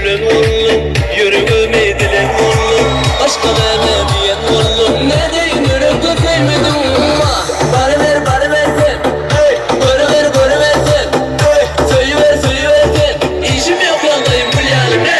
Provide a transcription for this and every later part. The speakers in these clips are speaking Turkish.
gülen oğlum, yüreğime dilen oğlum, başka bana diyen oğlum. Ne deyin yürek dökülmedim ama bari ver sen, bari ver sen, söyüver sen, işim yok yandayım gül yalimle.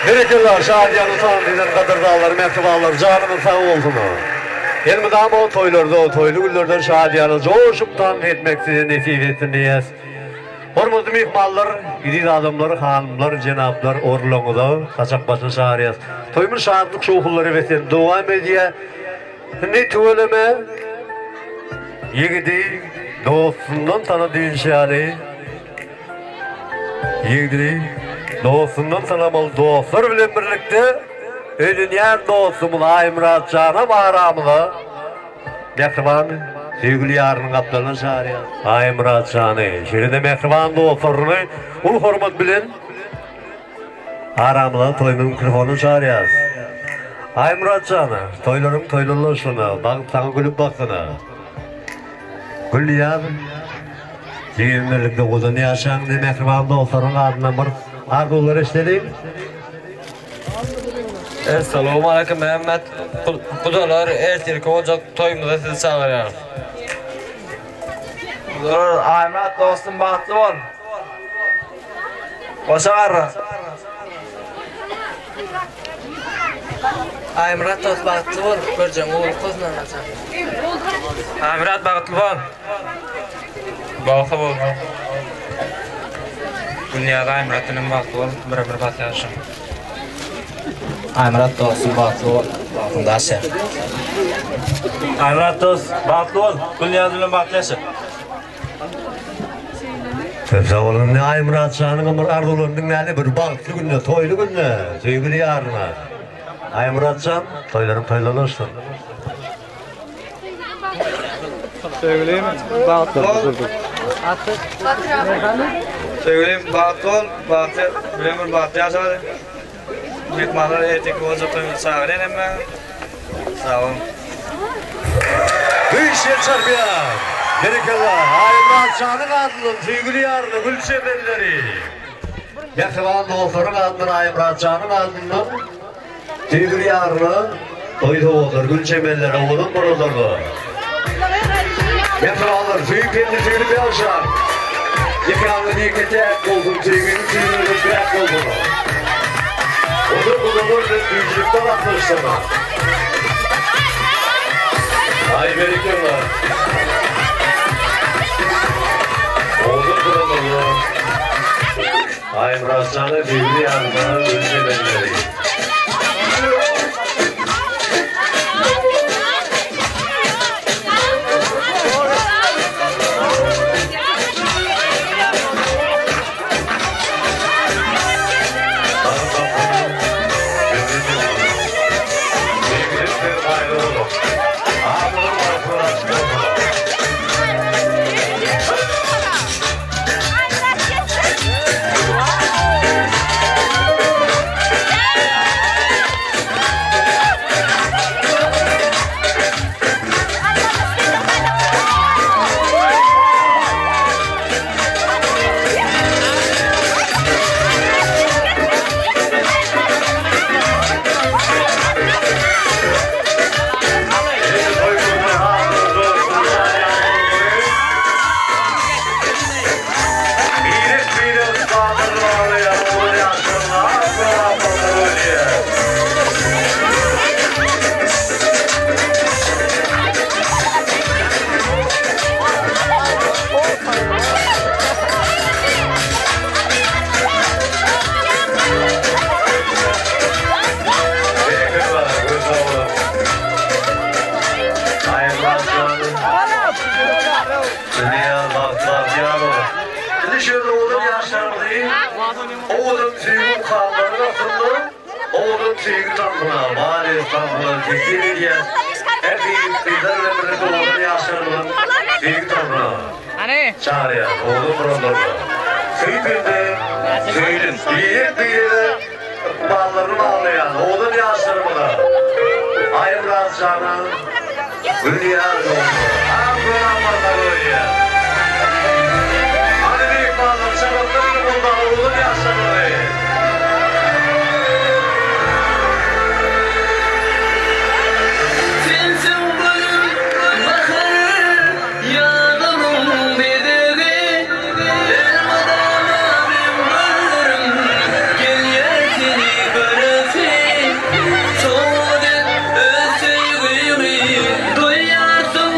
Berekeler, şadiyanı tanıdığın kadırdağlar, mektubalar, canımın sağ olsun. Elmi dağım o toylarda, o toylu güllerde şadiyanı coşuptan etmeksizin nesip etsin diyez. Hormuzlu mihmallar, gidiz adamlar, hanımlar, cenaplar, orluğunu da kaçak başın şariyaz. Toymun şahatlık şokulları vesen, dua mediye, ne tüveleme, yegidi, dostundan tanıdığın şahane, yegidi, dostundan tanımalı dostlar bilen birlikte ölün yer dostumun Aymurat Can'a bağramını mehriban sevgili yarının kaplarına çağırıyor. Aymurat Can'ı şeride mehriban dostlarını ul hormat bilen aramına toymun mikrofonunu çağırıyor. Aymurat Can'ı toylarım toylarlaşına bak sana gülüp baksana gül yar yeğen birlikte uzun yaşayan ne mehriban dostların adına bir arzuları istedim. Esselamu aleyküm Mehmet. Kudalar ertirki olacak toyumuza sizi çağırıyor. Kudalar Ahmet dostum bahtlı ol. Başa varra. Ahmet dost bahtlı ol. Göreceğim oğul kızla nasıl. Ahmet bahtlı ol. Bahtlı ol. Dünyada Ahmet'in bahtlı ol. Bir bahtlı yaşam. Aymurat dostum bahtlı ol, bahtında aşağı. Aymurat dost, bahtlı ol, dünyada bahtlı yaşa. Sağ olun, ne Aymurat Can'ın bir arzularının ne bir bahtlı gününe, toylu gününe, sevgili yarına. Aymurat Can, toylarım toylalaşsın. Söyleyeyim Bağatol. Söyleyeyim Bağatol, Bağatı, Bilemir Bağatı yaşadı. Mehmanlar etik olacak sağ olun hemen. Sağ olun. Bu işe çarpıyan. Berekalar, Ayımraz Can'ın adının tüygülü yarını gülçemelleri. Yakılan dostların adının Ayımraz Can'ın adının tüygülü yarını toyda olur, gülçemelleri oğlum burulurdu. Yakılanlar tüygülü tüygülü bir alşar. Yakılanlar bir tek oldum, tüygülü bir tek oldum. Olur ve tüygülükten atmıştım. Ay berekalar. Oğlum buralı. Ayımraz Can'ı bildi yanına ölçemenleri. Oğlum tüyün kanlarına fırlı, oğlum tüyün tanrına, maalesef tanrına, tüyün diye, hep iyi kıyıdan ömründe oğlum yaşarılın, tüyün tanrına. Çağrıya, oğlum buralarına. Tüyünde, tüyün, büyük büyüğüne, bağlarını ağlayan, oğlum yaşarılına. Ayımraz Can'ın, Hülyar yolunu, Amramalar Hülyar. Hani büyük bağlar, çabuklarını bundan oğlum yaşarılına. Doyasın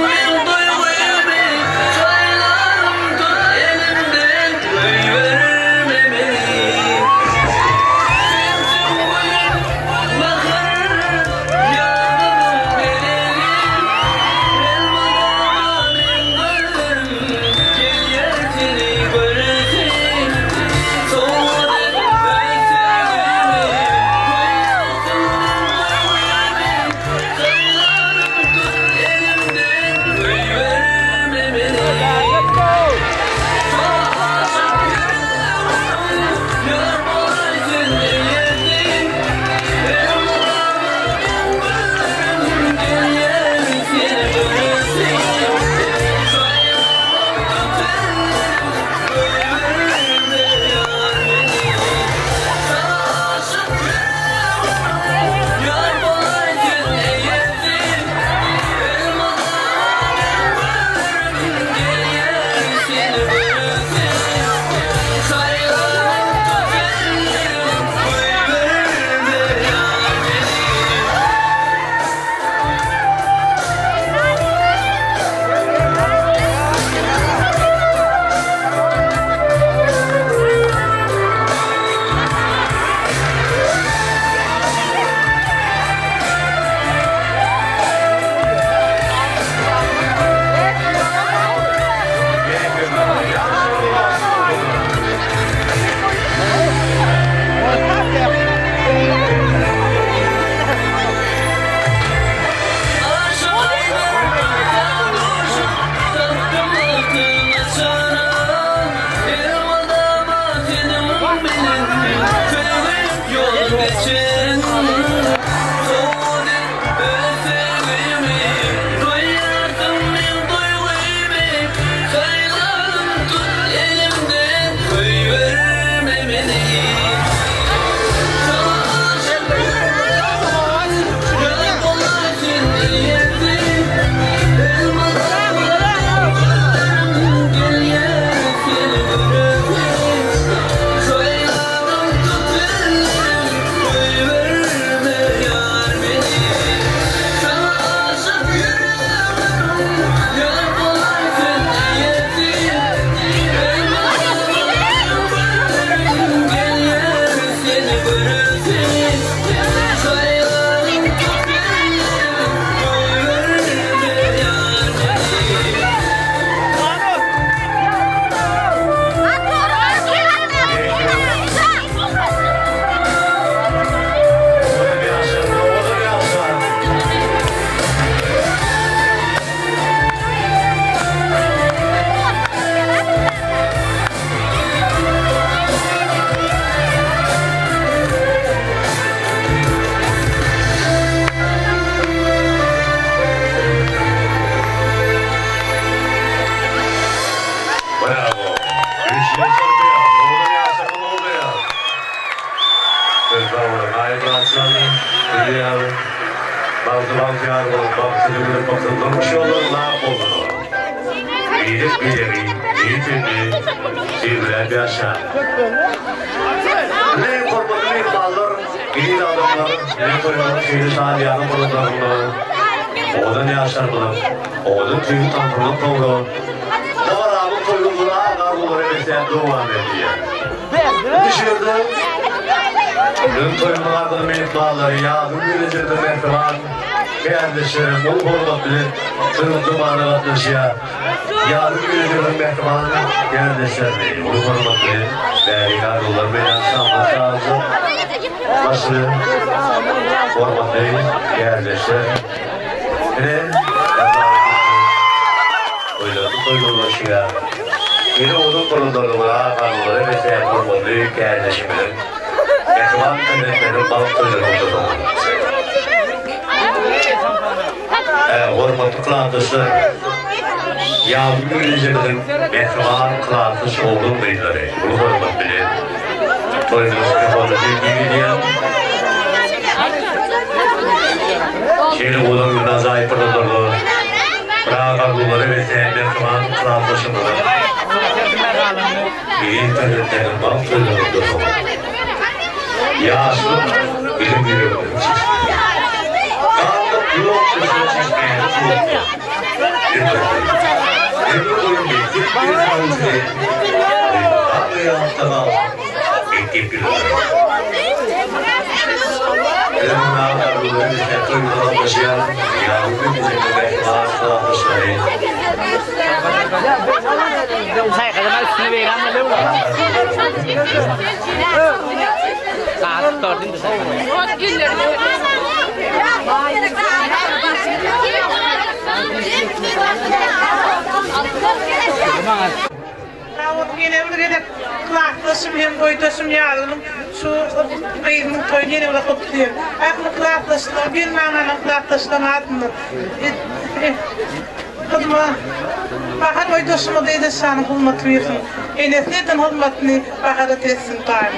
Bahar oydosuma deydi sana hurmat versin. Enesneden hurmatını baharat etsin daim.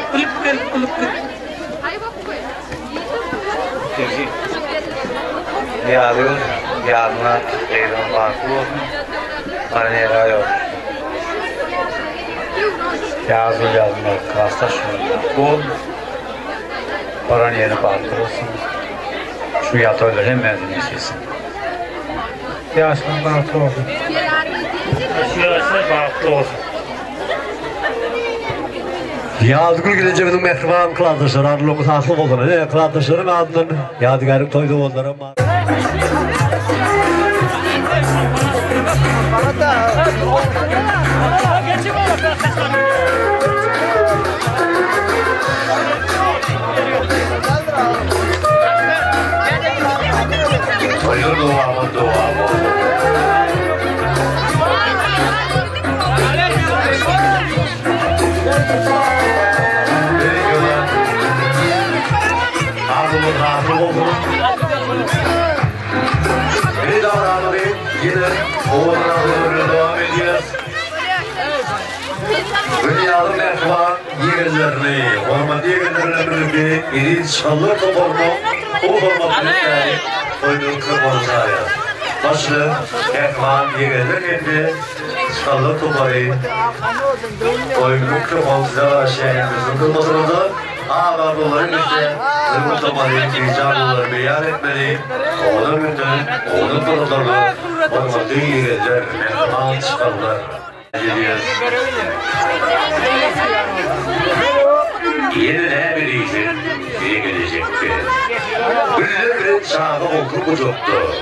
Kulüp gel. Yarına eydan farklı olsun. Karnıyara yok. Yazma klasta şunu. Gol. Paran yeri farklı olsun. Şu yatöylerin mezuniyesi. Yaşlı farklı olsun. Yaşlı farklı olsun. Yadgül gideceğim mehriban kılardaşlar, arılığımız hasıl olduğunu. Kılardaşların adının yadigarlık toydu onlara. Hayır dua. Razı olsun. Beni davranı değil, yine oğullarına devam ediyoruz. Dünyanın mehvan yeğenlerini, hormat yeğenlerine birlikte iri çalır toparma, o hormatını yani koyduğun kırmalı sahaya. Başlı mehvan yeğenler etti, çalır toparı, koyduğun kırmalı sahaya şeyimizin kırmadığında ağabeylerin bize bu zamanın icabları beyan etmeliyim. Onun günden, onun kurullarla, onun düğün gezer, mehman çıkarlar. Yenine bir iyisin, iyi gelecekti. Güllü çağı okul bucuktu.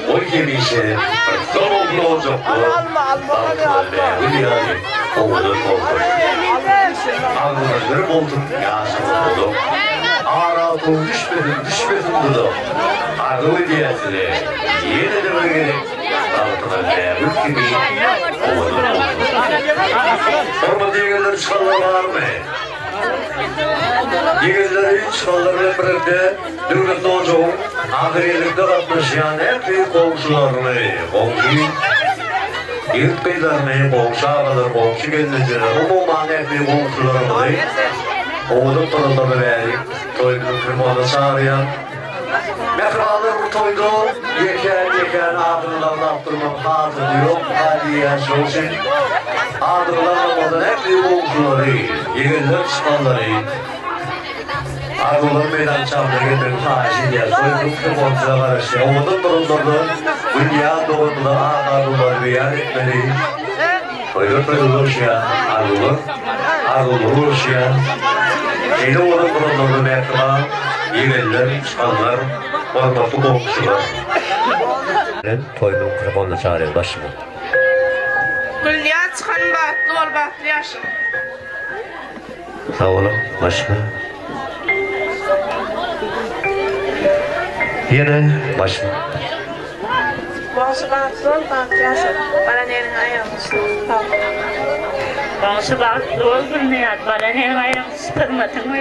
O yemişe, son okul olacaktı. Balkılarla hülyayı, oğlum oldu. Ağırları oldum, yaşım oldum. Ağraldım, düşmedim buldum. Ağrılı diyesini, yine de böyle balkılarla hülyayı, oğlum oldu. Orada diğerler çıkarlar var mı? Diğerleri çıkarlarla birlikte Dürgüt Doğucuğun ahiriyelerde katmışan hep büyük komşularını, komşu ilk beylerini, komşu ağaları, komşu gelinleri, umuman hep büyük komşularını oğlum torunları verip toyunun kırmağını çağırıyan mehralar bu toydu yeken ağırlarını attırmak hazır yok hadi yaşıyorsun ağırlarını hep büyük komşuları yeğenler çıkanları ağırlar meydan çamda getirip taşın yer toyunun kırmağına karşı oğlum torunları dünya doğumda ağırlar beyan etmeli toyulur ya ağırlar ya Şeyde olan kurallarını mehkıma, yeğenler, çıkanlar, ormanlı komşular. Toyunun mikrofonuna çağırıyor başıma. Güllüya çıkan bahtlı ol bahtlı yaşın. Sağ olun, başka. Yine başka. Bağışı bahtlı ol bahtlı yaşın. Bana nerin ayağımız. Bağışı bahtlı ol Güllüya, bana nerin ayağımız sıkılmadın mı?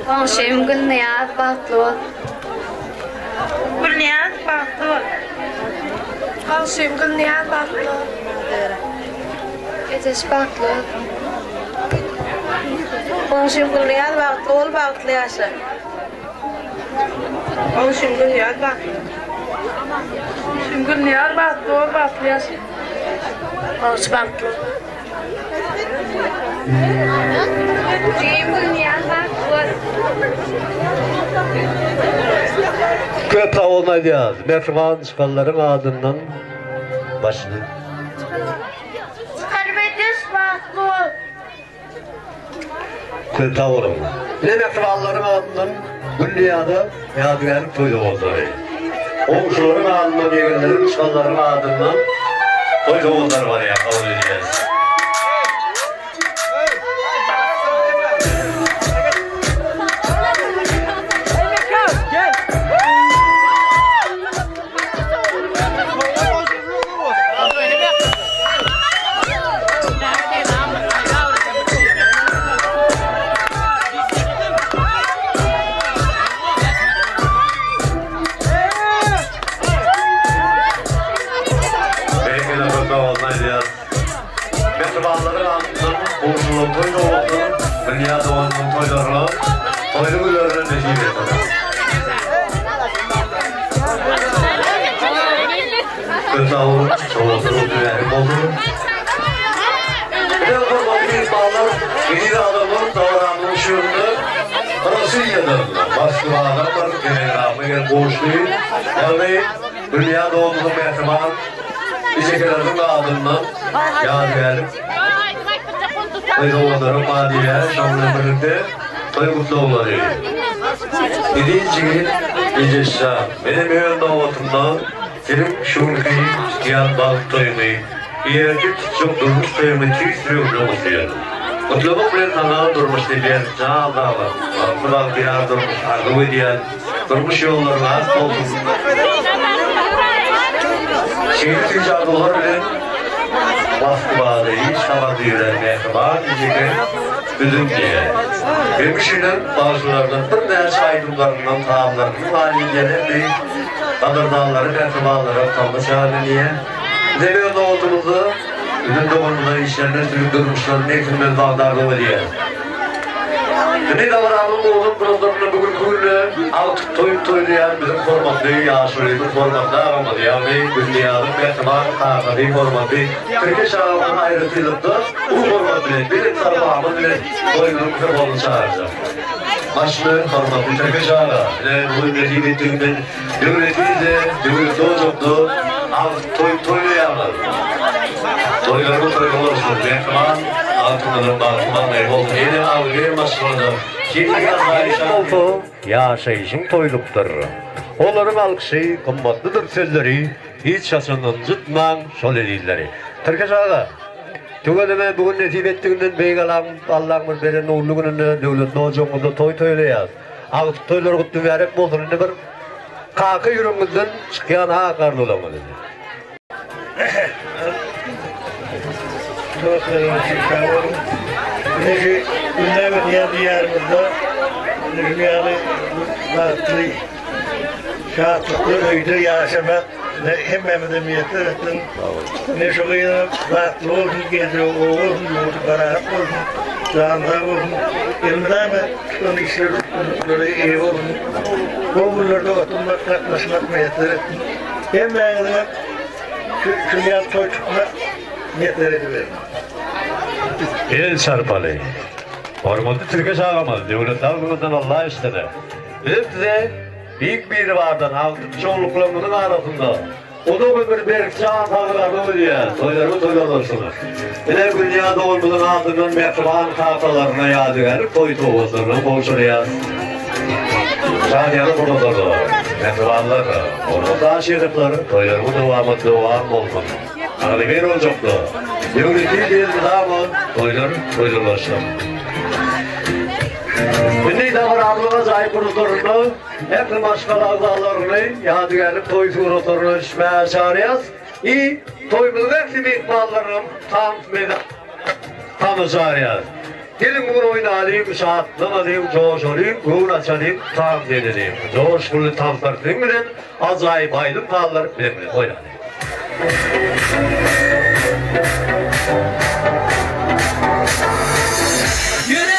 Bağışım Güllüya, bahtlı ol. Güllüya bahtlı ol. Bağışım Güllüya, bahtlı ol. Yetiş bahtlı ol. Bağışım Güllüya bahtlı ol bahtlı yaşın. Bağışım Güllüya bahtlı ol. Bağışım Güllüya bahtlı ol bahtlı yaşın. Bağışı bahtlı ol. Bağışım Güllüya, bahtlı ol. Köp olmaydı yaz. Mehriban çıkanların adından başını. Çıkarmediniz bahtlı ol. Köp olun. Ne mehribanların adından Güllüya'da yadigarın toydu oldu. Komşuların adından, yeğenlerin çıkanların adından toydu oldular var ya, kabul edeceğiz. Mehribanların adından komşuların toydu oldu. Dünya doğanın toylarına, toylu güllerine nesip ettiler. Kötağın çoğulduğu düğenim oldu. Bir de kurmalı ihbarlar, yeni adamın davrandığı ışığında Brasilya'dan baskı bağlar, genel borçluyu, yani dünya doğumlu mehriban, İçekilerin adından yadigar, toyduğunların madiye, şanlı birlikte toy mutlu oları. Birinci gecesi, benim evim davatımdan Selim şurkayı isteyen balık toyunu, ileride çok durmuş toyumu tüysürüyor oluşuyor. Mutluluk bile tanığa durmuş diyen canal dağlar, altı balık diyen durmuş, argıvı diyen, durmuş yollarına az olsun. Şehir tüccarlılar bile baskı bağlı, hiç hava duyular mehriban, diyecekler, üzüm diye. Demişinin bazılarından bir ders aydınlarından tağımlarının halinde büyük kadırdağları, mehribanlara kalmış haliniye. Bize böyle olduğumuzu, üzüm doğumluları işlerine sürüp durmuşlar, nefsimez bağdarlığı diye. Ne de var alın oğlum programını bugün alt toylayan bizim formatlı yaşlıyız formatlı ağamadı yani dünyanın metman ağamadı formatlı Türkiye şahının ayrıtılıkta bu formatlı bir tarafımın bile toyunumuza bolu çağıracağım. Başlı formatlı Türkiye şahı bu üretiyi bittiğinden devleti doğacaktu alt toylayanlar. Toylarımız olursun metman altınların bakımdan oldu. Yine algıya başladı. Oldu, yaşayışın toyluktur. Onların alkışı, kımmatlıdır sözleri, hiç yaşından zıtman şol edilleri. Türkiye şahı, tügeleme bugün nesip ettiğinden beygalan Allah'ın veren oğulluğunun devlet noğacağında toy toylayaz. Ağıt toyları kutlu verek bolsun, bir kakı yürümüzden çıkayan ağakarlı olamadı. Dostlarım, şükranlarım. Neci, günler diyarımızda dünyalı, rahatlı, şahatlıklı öyde yaşamak hem memnuniyeti ettin. Ne şu kadar rahatlı olsun, gezi olsun, yolcu barahat olsun, canlar olsun. Elimden mi son işler böyle iyi olsun. Bu günlerde oturmak, yaklaşmak meyetler ettin. Hem memnuniyet, şu yaz toy çıkmak, niyetler ediverim. El çarpalı. Hormonlu Türkiye çağırmaz. Devlet davranışından Allah istedi. Bize büyük bir vardan halkın çoğunluklarının arasında. O da bir berkçe antalarını oluyor. Toylarımı toylanırsınız. Yine dünyada olmanın altından mektuban tahtalarına yadigar toy tovaslarını bolşuruyaz. Şadiyanı kurulurdu. Mektubanlar, orada aşırıkları, toylarımı devam olsun. Ağlı bir olacaktı. Devleti bir zaman toylarlaştım. Şimdi de var ablığa zayıf kurulurdu. Hep başkalı ağzalarını, yadigarlık toy surutlarını içmeye çağırıyaz. Toymuzun hepsi mikmallarını tam çağırıyaz. Gelin bugün oynayayım, şahatlanayım, coş olayım, ruhun açalayım, tam denileyim. Coş bunu tam tartayım bilen, acayip aydın kallar bilen oynayayım. Yürü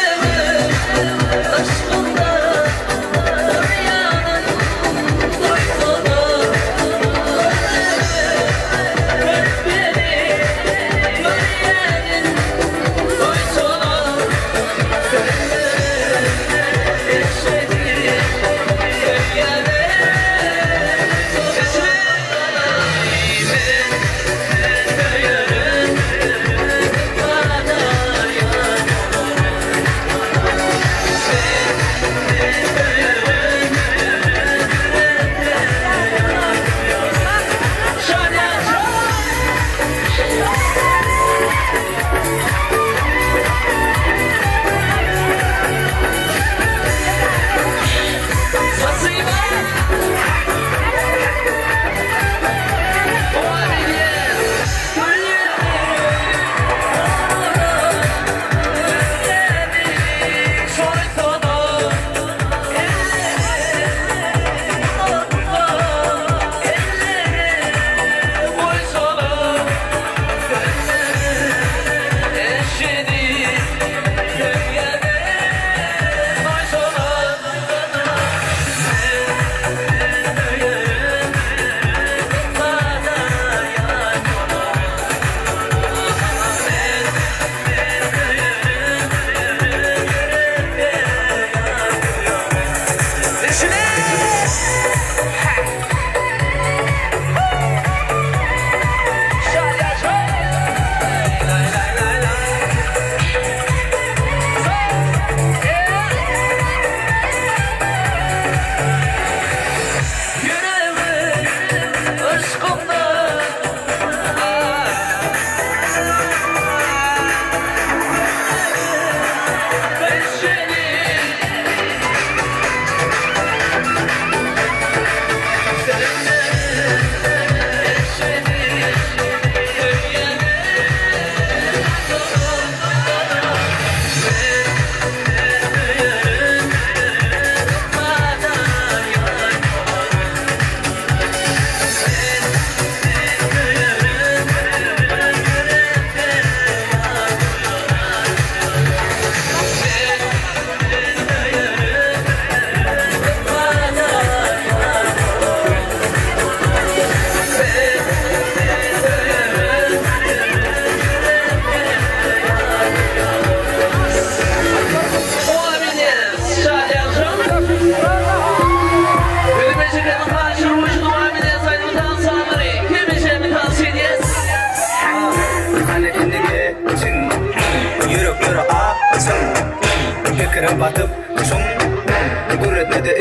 Kırıp atıp kuşum Gürretme de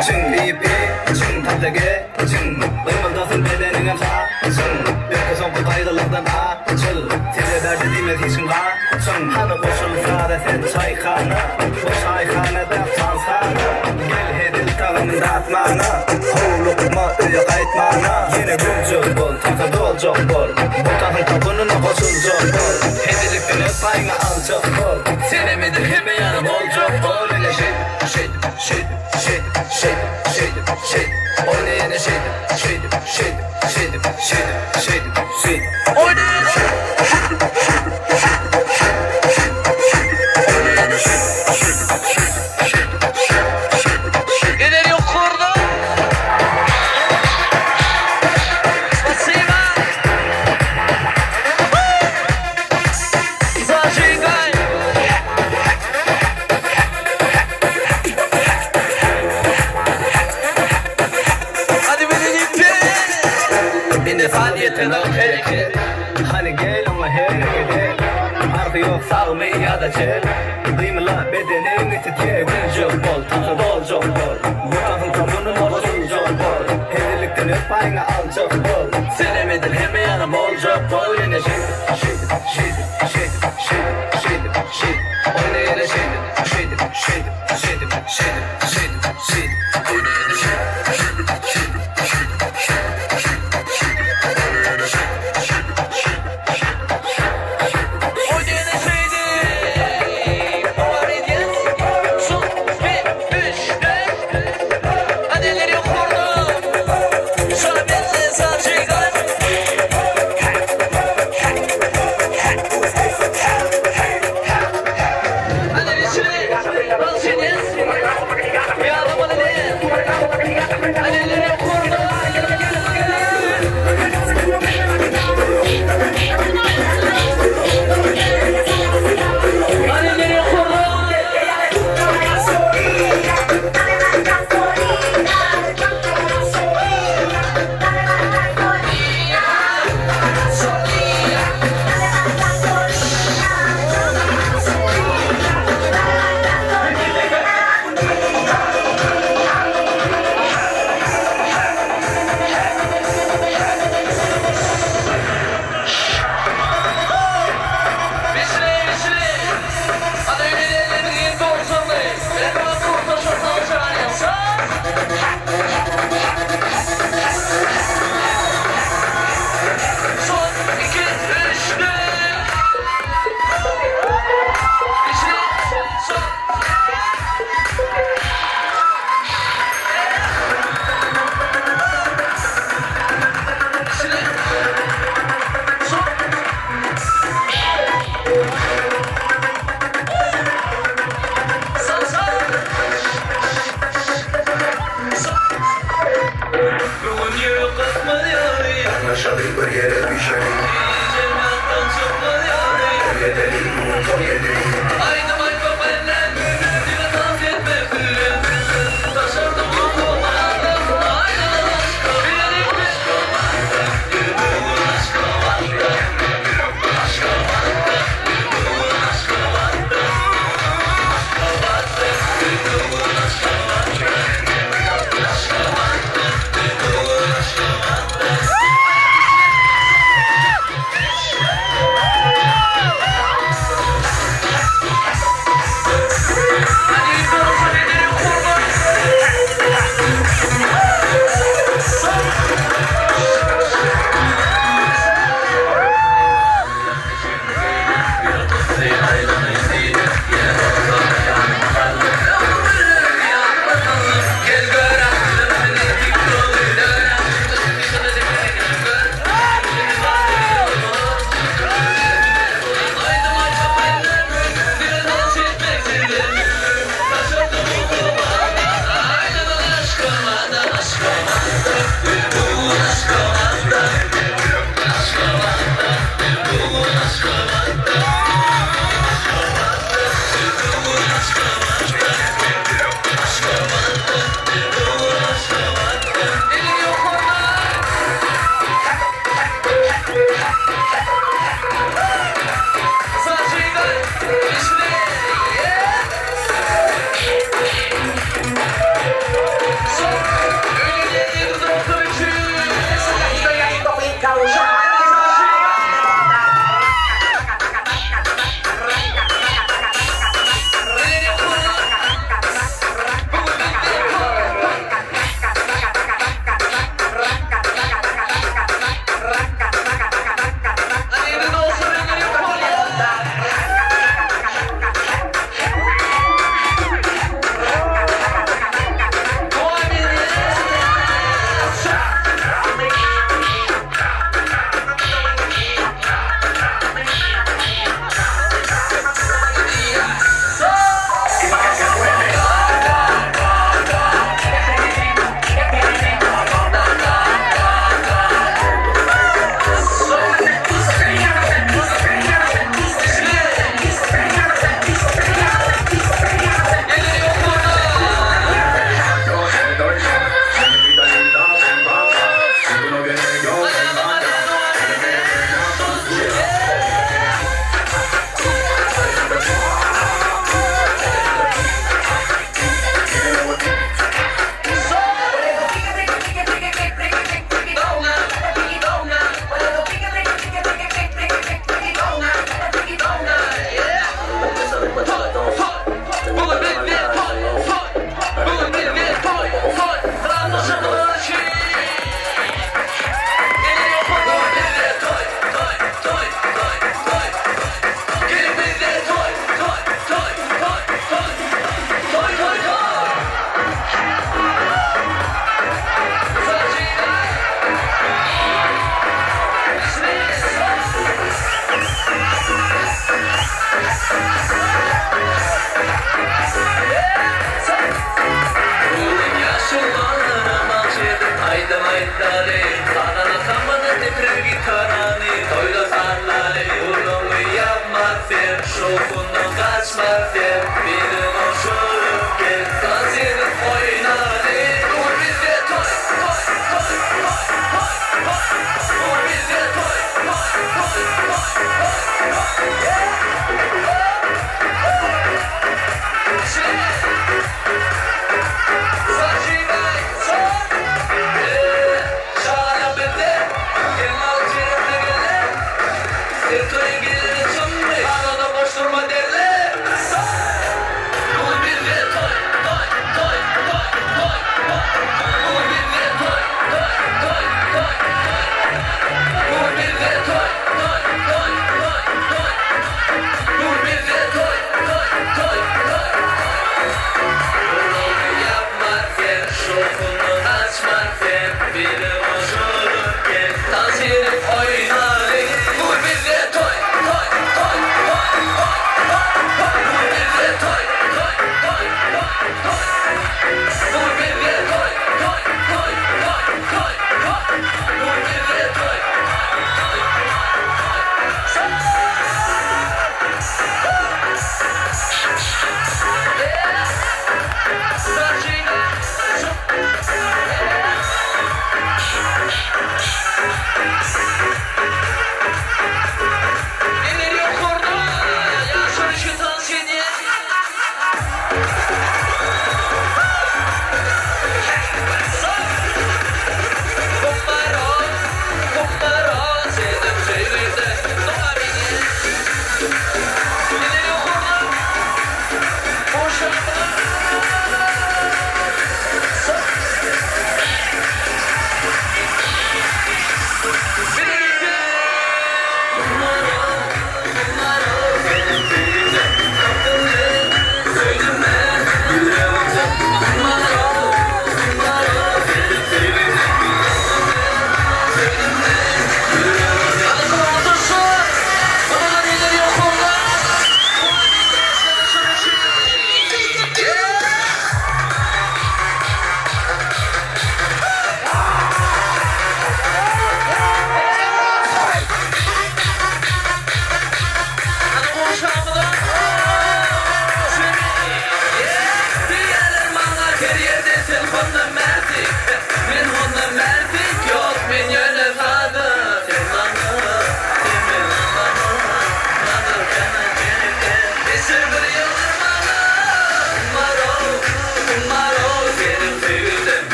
için iyip için tatlege için Dımıldasın bedenine sağsın Bir kızım kutaydılardan açıl Tele verdi demek için kaçın Hanı koşulsa da sen çaykhana Bu çaykhana da sansana Gel hedil tağımın atmana Oğlukma öye kaytmana Yine gülcük bol, takı dolcuk bol Bu tağın kapınına koşulcuk bol Hedilikten öp payına alcuk bol Seni midir heme yanım olcuk bol Öyle shit Oynayana shit Hani gel ama her gide Arka yok sağımı ya da çel Dıyımla bedenin itiye Gülcük bol, takı dolcuk bol Bu takın kapının bozulcuk bol Hedilikten öp payına alcuk bol Senemedir heme yanım olcuk bol Yine shit Oynayana shit Oynayana shit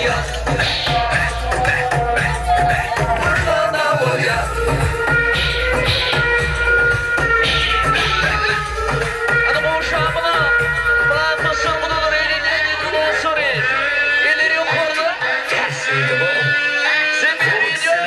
yaz. Burada ol yaz. Hadi bu uşağımına bırakmasın bunalar eğlendirin olsun et. Elleri yukarıda tersiydi bu. Sen beni gidiyor.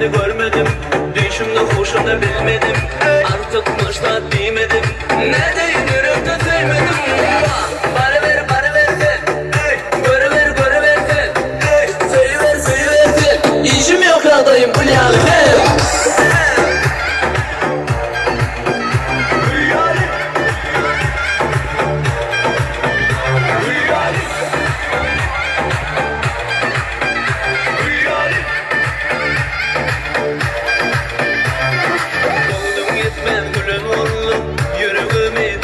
Görmedim, düşümde hoşunda bilmedim. Artık başta bilmedim. Ne deyin yürekte sevmedim. Bana ver de. Göre ver de. Söyleyiver de. İşim yok adayım bu yani. Yüreğimi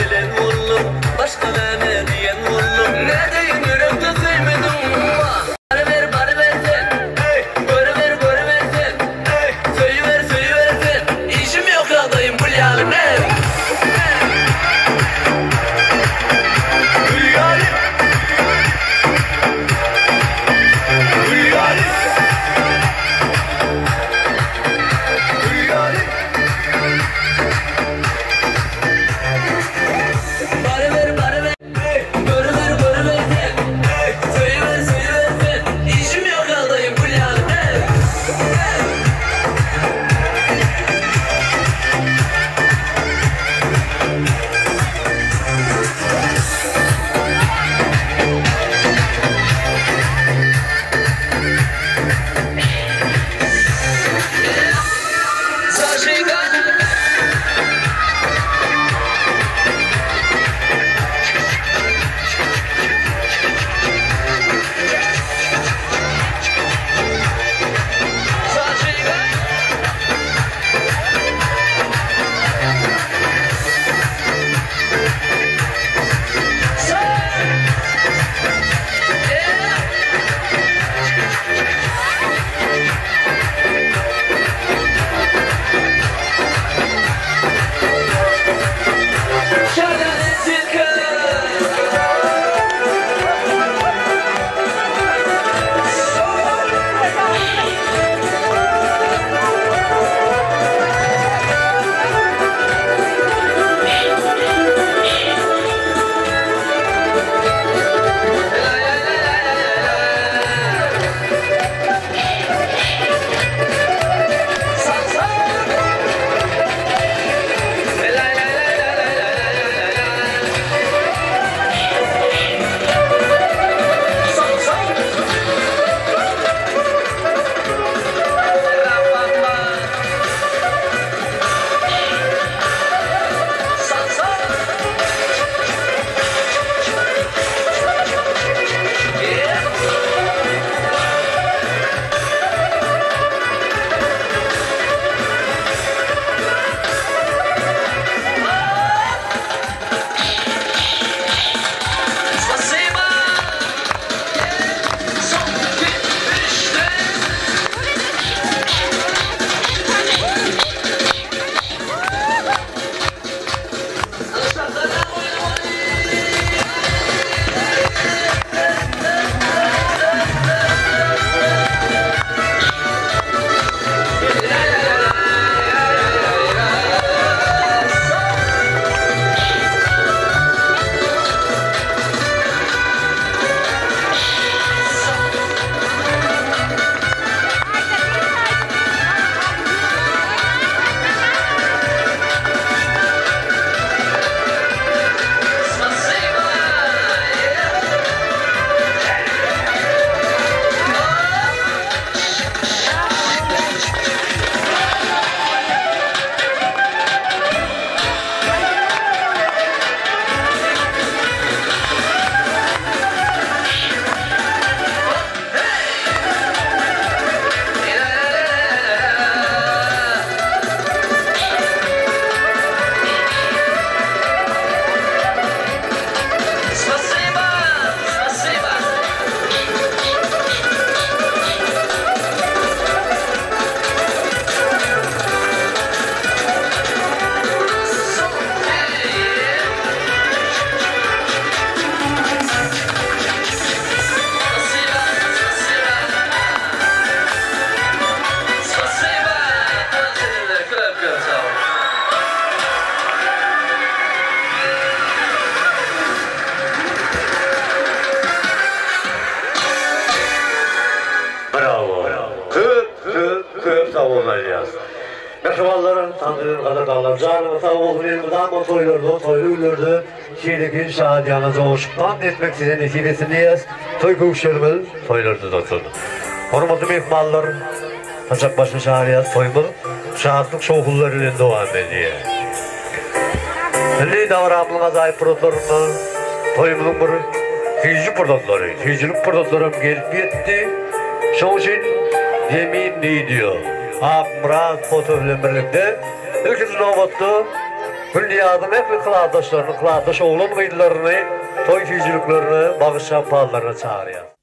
Eden kadar dağlar. Canım sağ olsun elimizden o toylarda, toylu günlerde şiirlikin şadiyana coğuşuktan etmek size nesip etsindeyiz. Toy kuşlarımız toylarda da oturdu. Hormatlı mehmanlar, Saçakbaşı şahriyat toymur, şahatlık şoğullarıyla devam ediyor. Şimdi davramlığın azayip prodotlarından toyumunun bir tüyücü prodotları, tüyücülük prodotlarım gelip yetti. Şoğun için yemin ne diyor? Murat fotoğrafla birlikte ülkesi novatlı Hülya'nın hep kılardaşlarını, kılardaş oğlum kıyılarını, toy tüyücülüklerini, bağış şampalarını çağırıyor.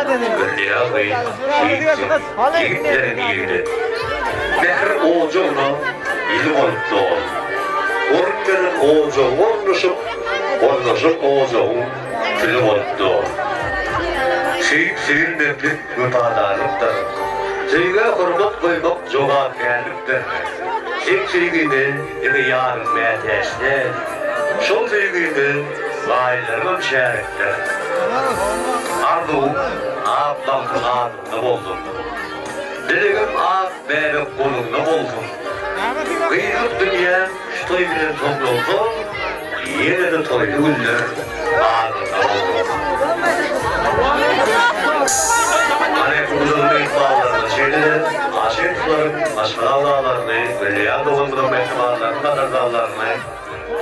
Güllüya Bey, yiğitlerin yiğidi. Mehir oğucağına ili olup doğru. Orunların oğucağı ornaşıp oğucağın tülü olup doğru. Şeyip sevilmeklik müpadarlıktır. Şeyge hürmet koymak cevapkarlıktır. Sevgini yine yarın mehteşler. Şol sevgini vaylarına şeriktir. Ardu, ağabdan kıladığında buldum. Diligim ağab beri kulunda buldum. Kıyılıp dünya şu toy bilen topluldu. Yine de toylu güller ağabda buldum. Uzun bağlarını şeyleri, aşıkların aşkı dağlarını, Güllüya doğumda mehtimarların kadar dağlarını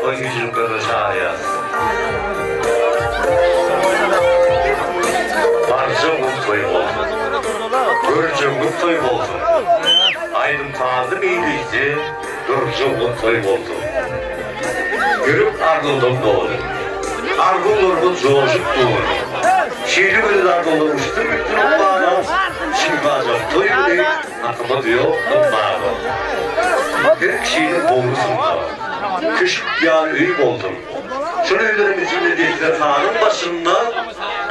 o yüzükleri çağırıyaz. Barcamın toy oldu, Gürcamın toy oldu, Aydın tazım iyiliydi, Gürcamın toy oldu. Yürüp ardıldım doğru, Ardılırımın coşup doğru. Şehri böyle dolamıştır, bütün ummağına. Şimdi bazen toyunu akıma diyor ummağına. Her kişinin boğrusunda. Kış yani üyüm oldum. Şunu evlerimizin de dediler hanım başında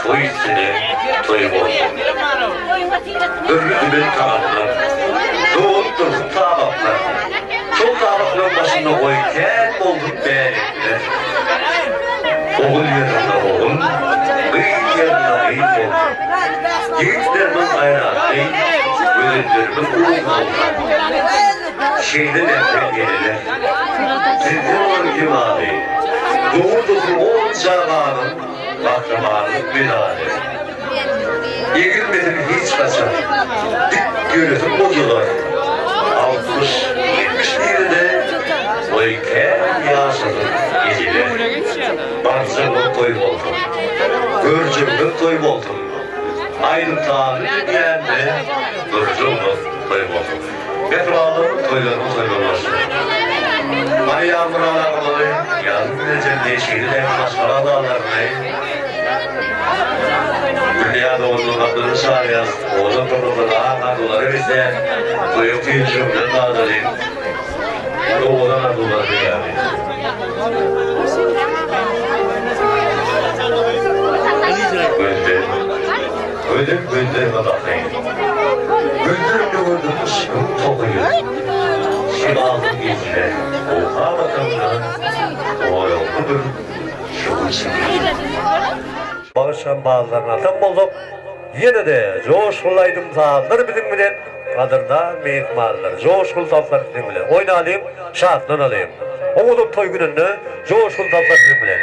toy içine toyum oldum. Örgü dübeni kanatlar. Doğup dursun tabaklar. Çok tabakların başında koyken oldum beğenekler. Oğul yerine oğul. Yiğitlerinin hayratı, ölümlerimin uğurlu oldu. Şeyde nefret yeriler. Sizin olan kim abi? Doğurduklu oğul çağağının, kahramanlık bir hali. Yegilmedin hiç kaçar. Dik görüntüm bozulur. 60-70 yerine boyken yaşadım geceler. Barcamın toyum oldum. Gürcümün toyum oldum. Aydın tağlı dünyende Gürcümün toyum oldum. Metralım toylarımı toyulmaz. Bana yağmur ağlarmalı, yazın bileceğim diye şehirden başkara dağlarını. Güllüya doğduğun adını çağırıyaz. Oğuzun torunları ağlarları bizde. Toyum tüyücümden dağlarıyım. Doğudan adıları yani. Güldür bakayım. Güldür gördüm tokuyu. Şimdi aldım gizle. Oha bakımdan. O yolkudur. Şu için. Bağışan bağlarına atam bulduk. Yine de coşkulaydım sağlar bizim bilen. Kadırda mehmarlar, coşkul tatlar bizim bilen. Oynayayım, şartlan alayım. Oğlum toy gününde coşkul tatlar bizim bilen.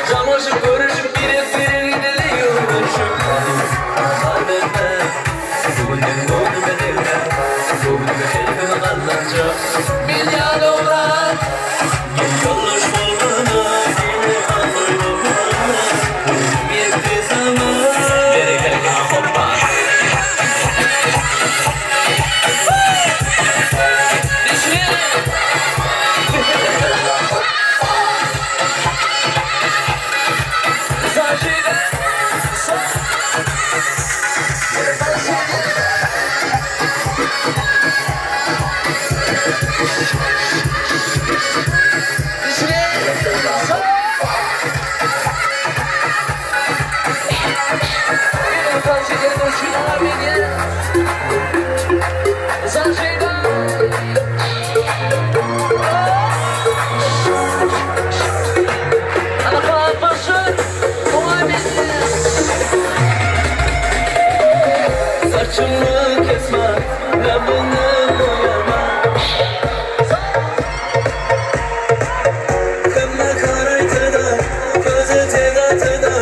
Zaman şu görüşüp bir et verir gidelim yoluşup. Azar verme Saçımı kesme, Rabbini boyama. Kımla karaytı da, gözü tegatı da,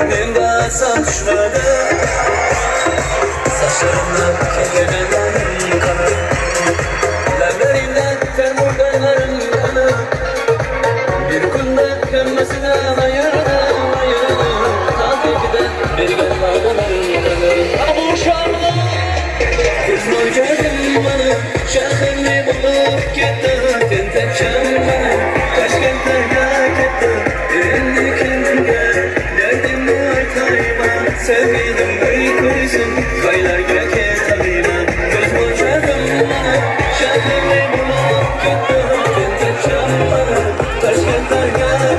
men basam düşmedi. Saçlarımdan kellemelerin kanı, lablerimden fermuarların kanı. Bir günde kemmesine ayırdım, takipte bir gel vardaların kanı. Bu şarkı kızlar gördüm bana, şehirli bulup gitti, tentek şamana, Taşkent'e gitti, elindekinden derdimi aytayma, sevgilim uykusun, kaylar göke tabiman. Kızlar gördüm bana, şehirli bulup gitti, tentek şamana, Taşkent'e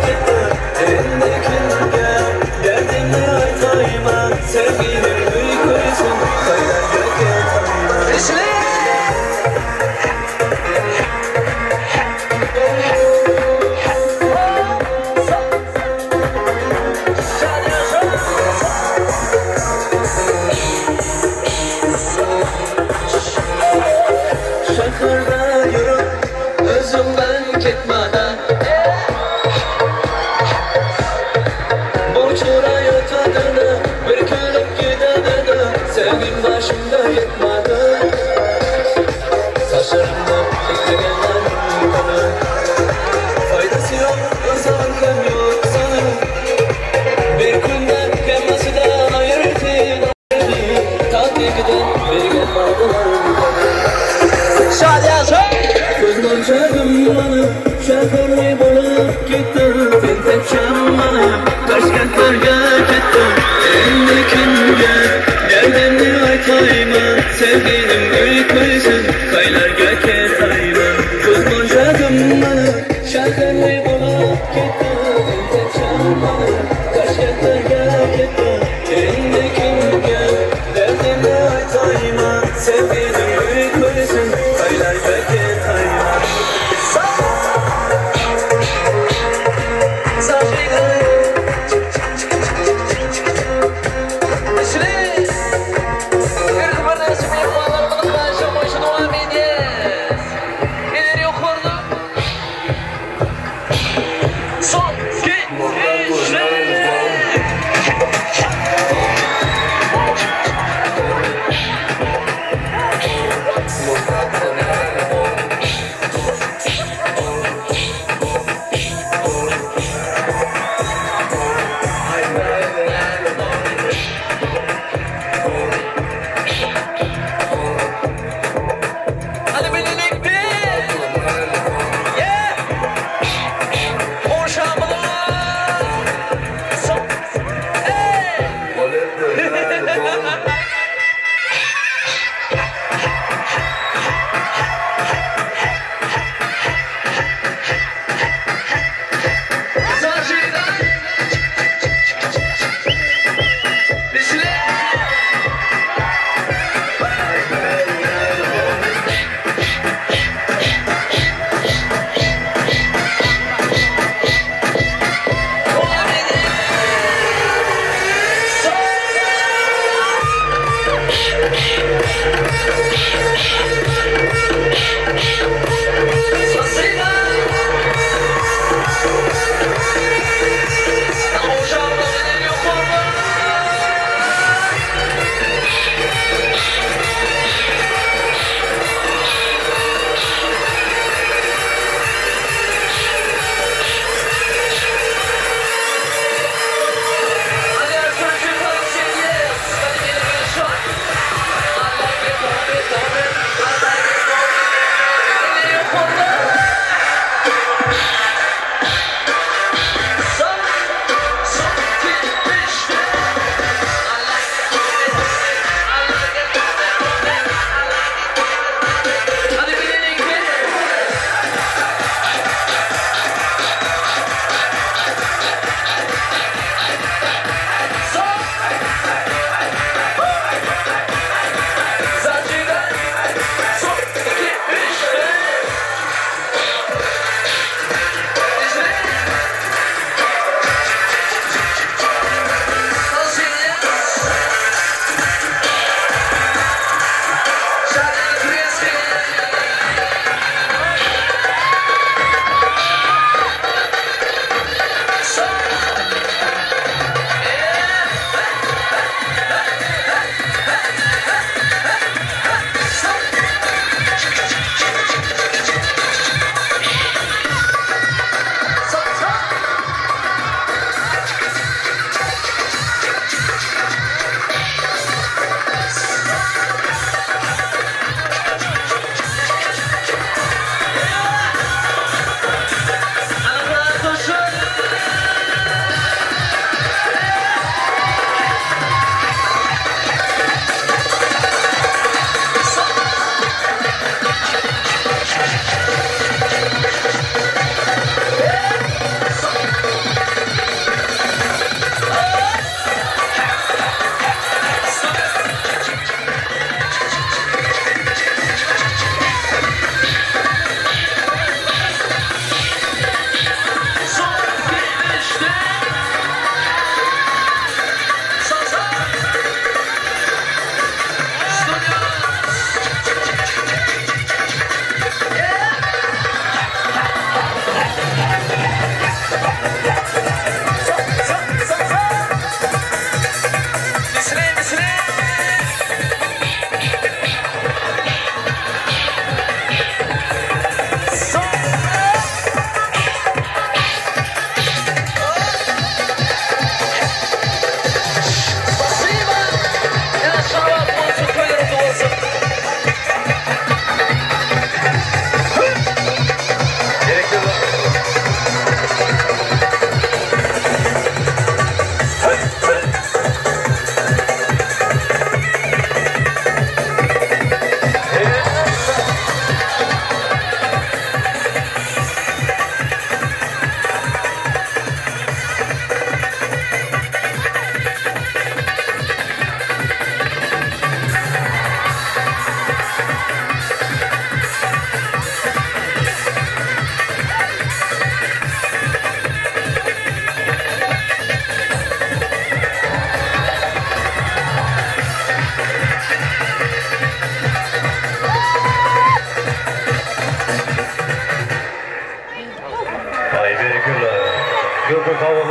gitti, elindekinden derdimi aytayma, sevgilim uykusun, kaylar göke tabiman. Şehirde yürüp özümden gitmeden Borçlara yatadığını bir külüp gidededi, sevgim başımda yetmedi. Saçlarımda eklegenler kanı, faydası yok, ızankım yok sanırım. Bir günde kemmesi de ayırdı, takipten bir gel vardaların kanı. Gözler çağırdım bana, şehirli bulup gitti, tentek şamana, Taşkent'e gitti, elindekince derdimi aytayma, sevgilim uykusun, kaylar göke tayma. Gözler çağırdım bana, şehirli bulup gitti, tentek şamana, Taşkent'e gitti, elindekince derdimi aytayma, sevgilim uykusun, kaylar göke tayma. Şimdi bir kıvırda ismi yapmalarımın da şu boşuna var mıydı?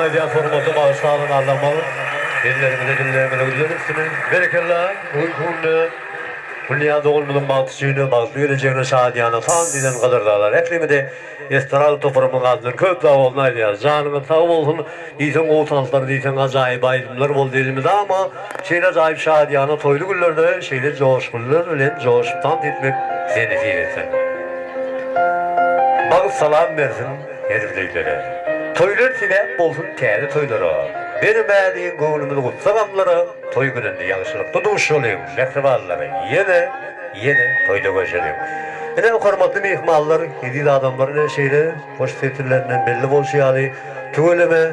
olmayı diye sormadım. Ağızlarını anlamalı. Dillerimize güzelmişsiniz. Berekeler, uykunlu. Dünyada olmadan bağıtışını, bağıtlı geleceğine şadiyana tam diden kadar dağlar. Eklimi de estral topurumun adının köp dağ olmayı diye. Canımın sağ olsun. Diysen oğutanslar, diysen acayip aydınlar bol dilimizde ama şeyle acayip şadiyana toylu güllerde şeyle coşkullar, ölen coşuktan etmek seni ziyretsin. Bağız salam versin herifliklere. Toylar sebep olsun teri toylara. Benim bədiğin gönlümüzü kutsakamlara toy gününde yanlışlıkta duş olayım. Mekribalları yine toyda koşalayım. Yine hormatlı mihmallar, yedid adamların şeyle, hoş setirlerinden belli bol şiyalı, tüveleme,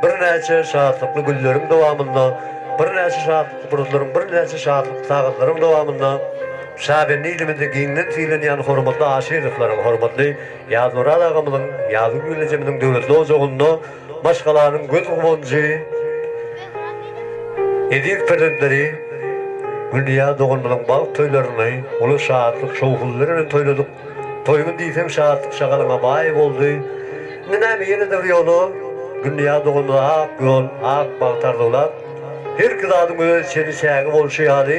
bir neçe şahatlıklı güllerin devamında, bir neçe şahatlıklı burutların, bir neçe şahatlıklı sağıtların devamında, Şabenli iliminde giyinilen fiilen yani hormatlı aşiriflerin, hormatlı Yazmurad ağamızın, Yazgı Gülecemizin devletli ocağında, başkalarının göz kumoncu, edik perdentleri, Gülniya doğulmanın bağ toylarını, olu şahatlık şoğullarını toyladık. Toyumun diysem şahatlık şakalına bayip oldu. Nenemi yeni de yolu, Gülniya doğulmanın ak yol, ak bağtardılar. Her kızadın öz çeni şağı oluşu yadı.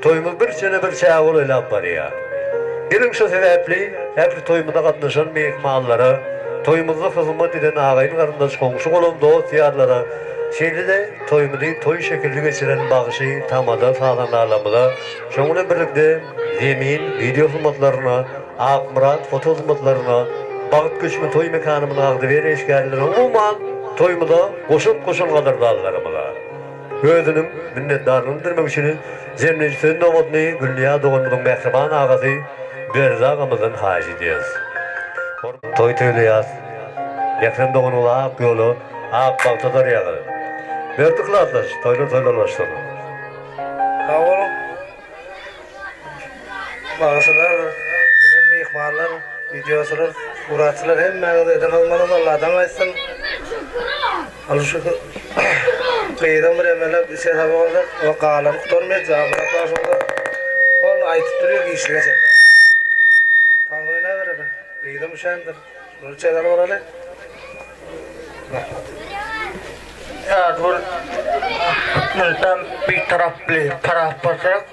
Toyumuz bir sene bir şağı olayla barıya. Gelin şu sebepli, hepsi toyumuna katlaşan mehmallara, toyumuzda hizmet eden ağayın karındaş komşu kolum dost yarlara, şeyde de toyumu değil, toy şekilli geçiren bağışı tamada sağdan ağlamada, şununla birlikte zemin, video hizmetlerine, Akmurat, foto hizmetlerine, bağıt göçme toy mekanımın ağdı ver eşkarilerine, umuman toyumuda koşun kadar dağlarımıza. Gözünün minnettarlığını dirmek için zemlecisin novatını Gülniya doğulmanın mehriban ağası Berza ağamızın hacı diyoruz. Toy toyluyaz, Ekrem doğunun ak yolu, ak bağtadır yağı. Verdik latlaş, toylarlaştırın. Sağ olun. Bağışlar, mihmallar, videosular, uğraşçılar hem eden olmanın Allah'tan açsın. Alışık kıyıdan bir emeler bir şey tabi olacak. O kağalan kuturmayız, zamırak baş olacak. Onu aytıp duruyor ki işine çeller. Tangoyuna verir. Kıyıdan bir şeyindir. Bunu çeler oralı. Ya dur, bundan bir taraf basarak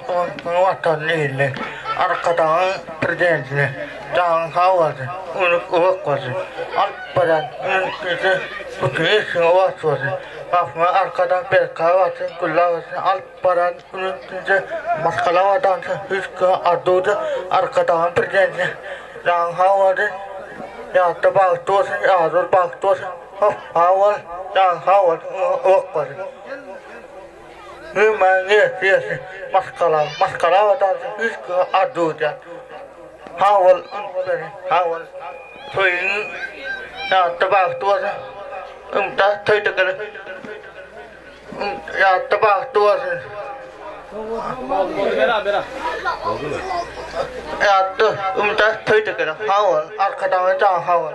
vatan değil, arkadan prezidentine, dağın havası, onu uvakması, altbadan ülkesi, bugün işin uvakması, kafma arkadan bir kahvası, kullavası, altbadan ülkesi, maskalavadan hüskü adudu, arkadan prezidentine, dağın havası, ya da baktosun, ya dur baktosun, hop haval, dağın havası, uvakması. Hüman yesi, maskalavadan hüskü adudu, haval, toyun, ya da baktosun, da toytukları, ya da baktosun. Ya da toytukları, haval, arkadan dağın haval.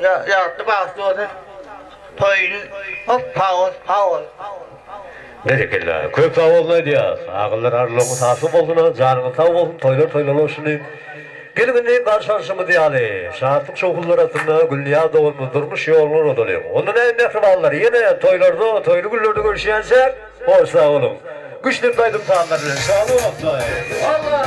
Ya da baktosun, toyun, hop haval. Berekeler, köp sağ olun diyaz. Ağıllar arılığımı tasip olduğuna, canımı sağ olsun, toylar olsun. Gelginde karşılaşımı diyalı, şahatlık şokullar atında Gülniya doğulmu durmuş yollar odalayım. Onun en mehribalları yine toylarda, toylu güllerde görüşüyensek, hoş sağ olun. Güçlük kaydım sağlarına, sağ olun. Allah!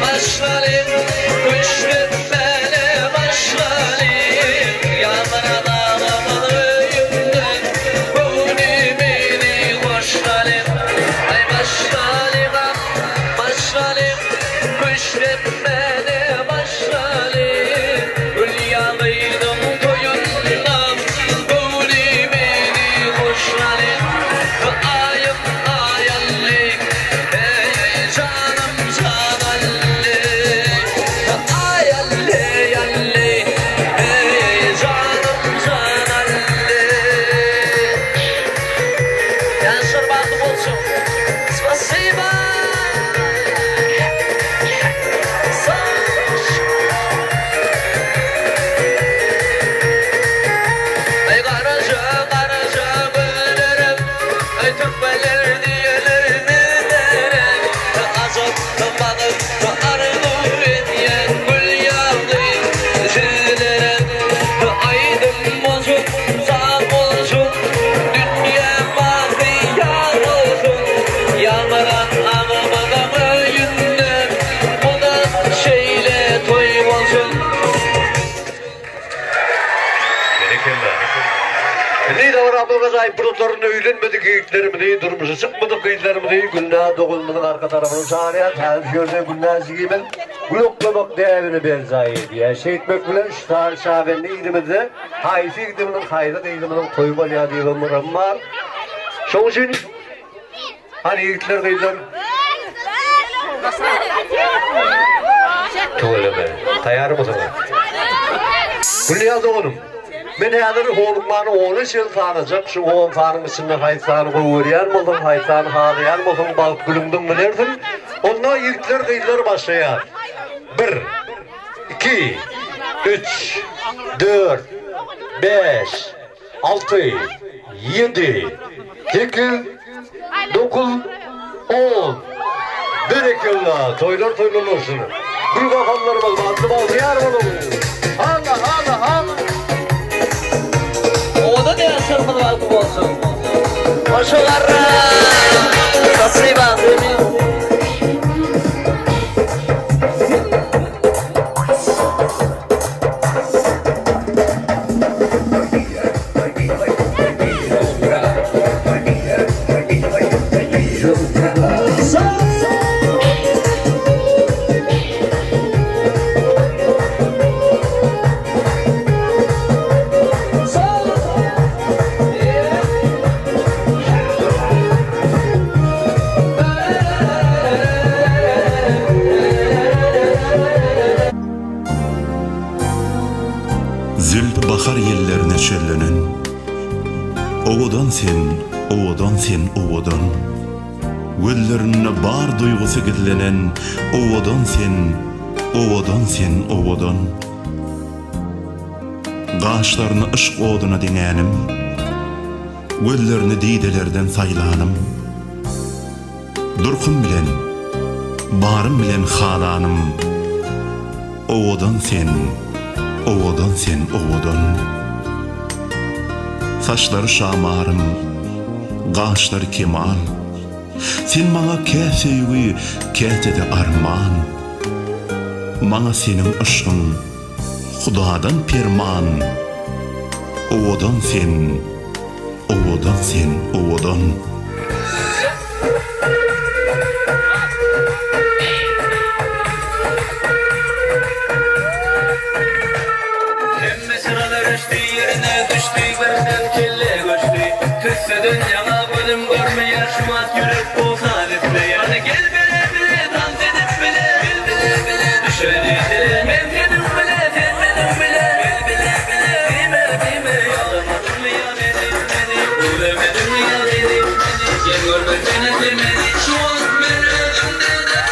Başlalim, güçlük beni başlalim. ay bulutların öylenmedi geyiklerimi durmuşu çıkmadı kıyılarımı günah dokunmadık arka tarafını çağırıyor telif gördüğü günah zigimin gloklamak değerini berzayı diye şehitmek bilen şabenli ilimizde haysi gidiminin haylı iliminin koymalı ya diye ömürüm var şoğu için hani geyikler kıyılar Tuğleme tayar mı sana? Gülyaz oğlum ben hazır oğlukmanı oğlu şıl tanacak şu oğlum fanın içinde haysanı koyuyan buldum haysanı halayan buldum balık gülümdüm bilirsin ondan ilkler kıyılar başlayar 1 2 3 4 5 6 7 8 9 10 Berekillah toylar olsun bir kafanlarımız bantı baltı yer bunu Allah Oda da sırfın vakıf olsun. Koşularra Kasri bandını Bahar yerlerine çöllenen Ovadan sen ovadan Göllerine bar duygusu gidlenen Ovadan sen ovadan Gaşlarını ışk oduna dinänim Göllerini didelerden saylanım Durkun bilen barım bilen halanım Ovadan sen ovadan Saçları şamarım Gaşları kemal Sen bana käseygi kätede arman Bana senin ışkın Hudadan perman Ovadan sen ovadan Dünyana bölüm görmeye şumat yürek olsa desle yani gel bile dans edip bile düşer dile mevkedim bile sevmedim bile bile yalan atmaya beni ölemedim ya beni gel görmek beni demedi şu an beni önümde de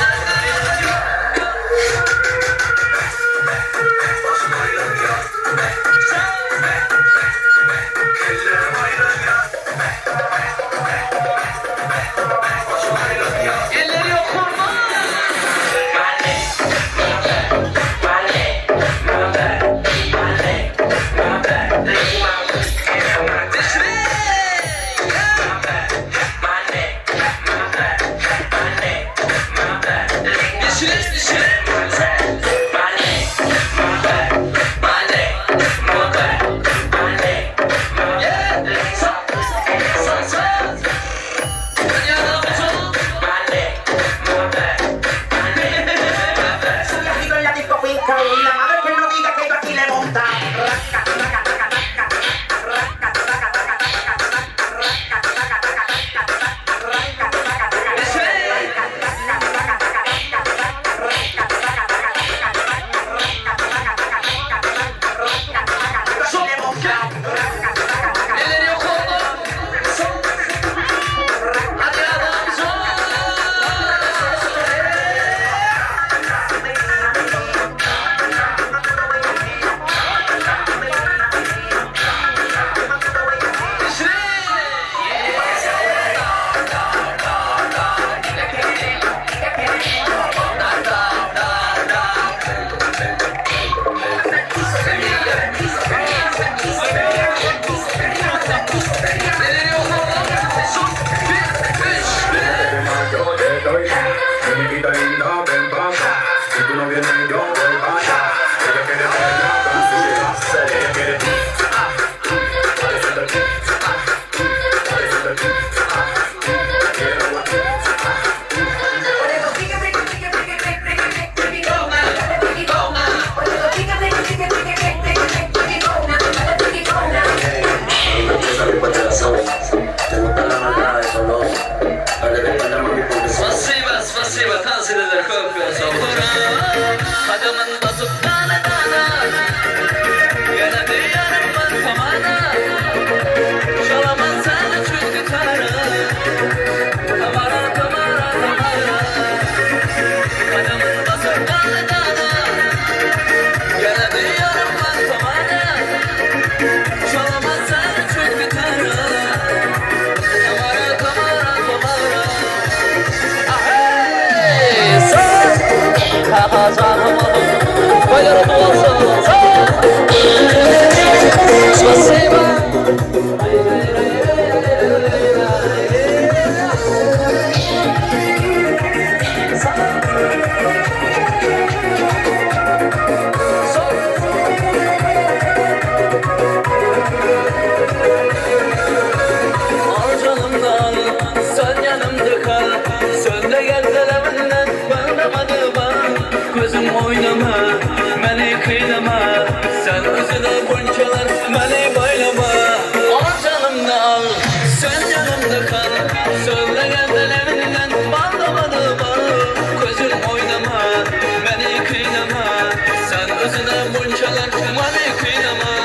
Gözüne buncalar kumani kıynama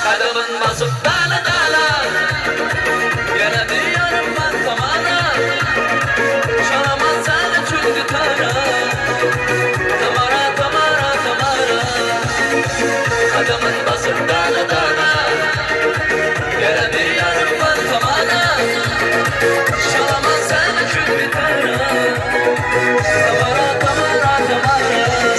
Kadamın basıp dala dala Yana diyorum ben tamana Çalamaz sana çünkü tara Tamara tamara tamara Kadamın basıp dala dala Yana diyorum ben tamana Çalamaz sana çünkü tara Tamara tamara tamara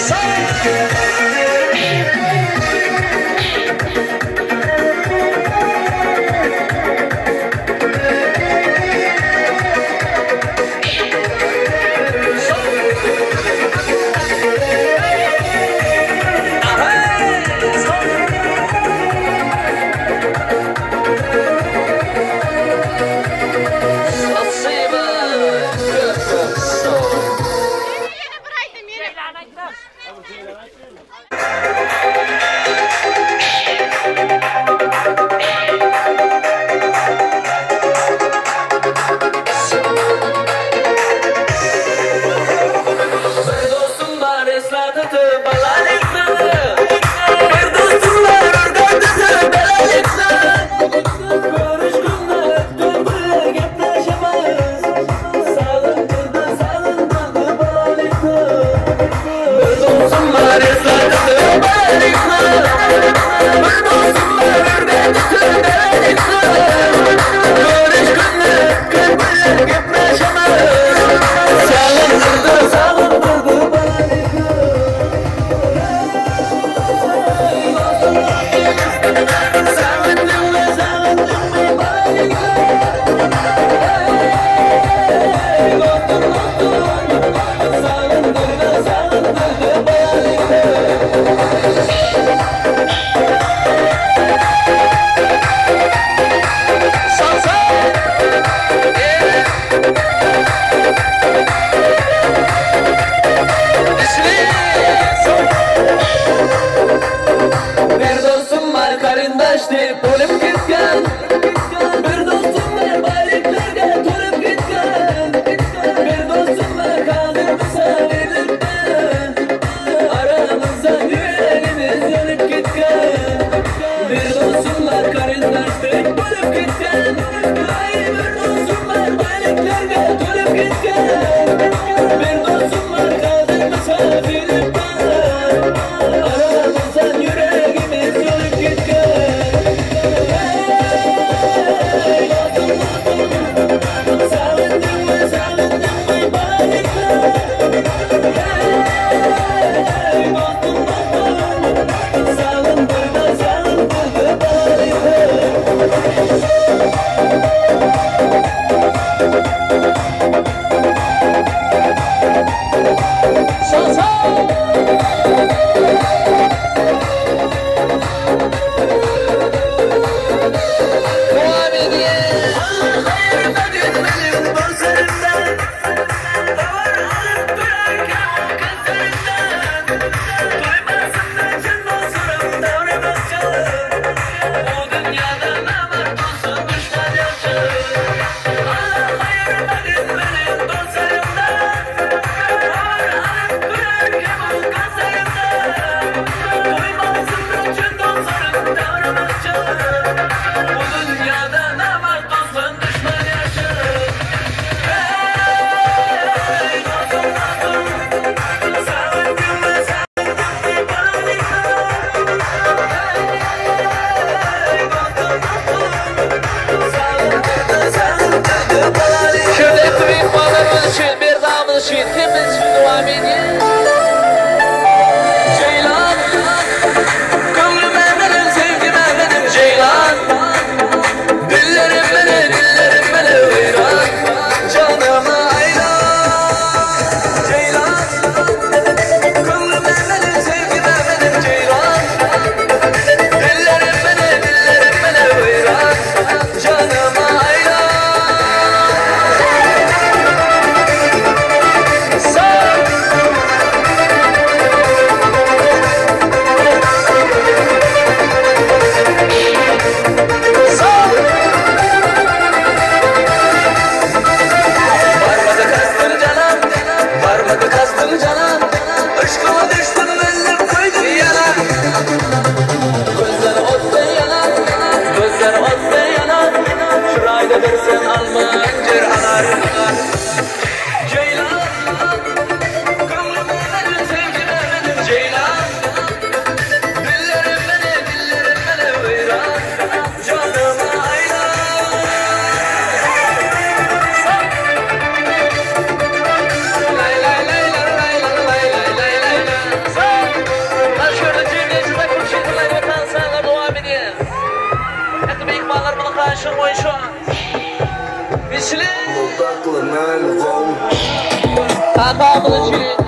Tatamını çiğ.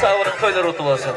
Sağ olun, toylar otu olsun.